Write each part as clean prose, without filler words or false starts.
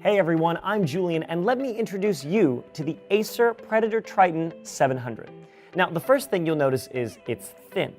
Hey everyone, I'm Julian, and let me introduce you to the Acer Predator Triton 700. Now, the first thing you'll notice is it's thin.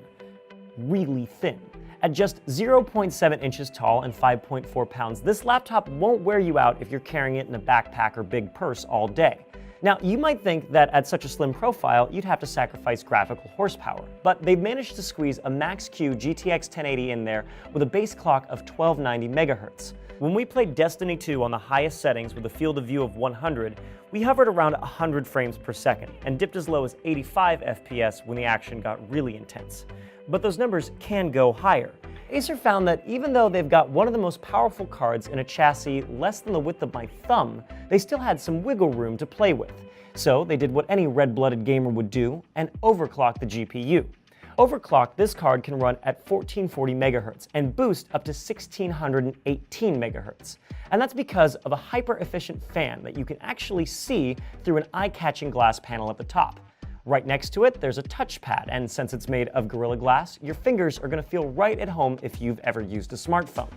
Really thin. At just 0.7 inches tall and 5.4 pounds, this laptop won't wear you out if you're carrying it in a backpack or big purse all day. Now, you might think that at such a slim profile, you'd have to sacrifice graphical horsepower, but they've managed to squeeze a Max-Q GTX 1080 in there with a base clock of 1290 MHz. When we played Destiny 2 on the highest settings with a field of view of 100, we hovered around 100 frames per second and dipped as low as 85 FPS when the action got really intense. But those numbers can go higher. Acer found that even though they've got one of the most powerful cards in a chassis less than the width of my thumb, they still had some wiggle room to play with. So they did what any red-blooded gamer would do and overclock the GPU. Overclocked, this card can run at 1440 MHz and boost up to 1618 MHz. And that's because of a hyper-efficient fan that you can actually see through an eye-catching glass panel at the top. Right next to it, there's a touchpad, and since it's made of Gorilla Glass, your fingers are going to feel right at home if you've ever used a smartphone.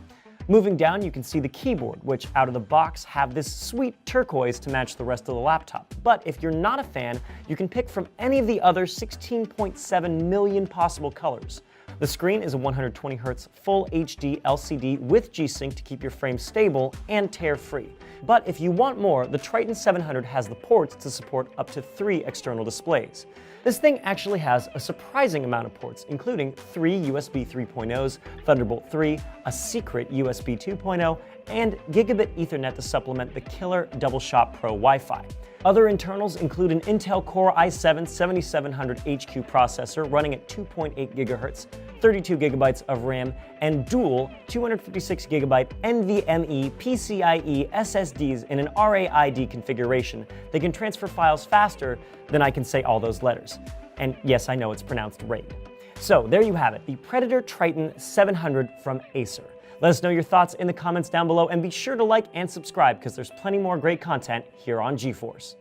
Moving down, you can see the keyboard, which out of the box have this sweet turquoise to match the rest of the laptop. But if you're not a fan, you can pick from any of the other 16.7 million possible colors. The screen is a 120Hz Full HD LCD with G-Sync to keep your frame stable and tear-free. But if you want more, the Triton 700 has the ports to support up to 3 external displays. This thing actually has a surprising amount of ports, including 3 USB 3.0s, Thunderbolt 3, a secret USB 2.0, and Gigabit Ethernet to supplement the killer Double-Shot Pro Wi-Fi. Other internals include an Intel Core i7-7700HQ processor running at 2.8 GHz, 32 GB of RAM, and dual 256 GB NVMe PCIe SSDs in an RAID configuration. They can transfer files faster than I can say all those letters. And yes, I know it's pronounced RAID. So there you have it, the Predator Triton 700 from Acer. Let us know your thoughts in the comments down below, and be sure to like and subscribe because there's plenty more great content here on GeForce.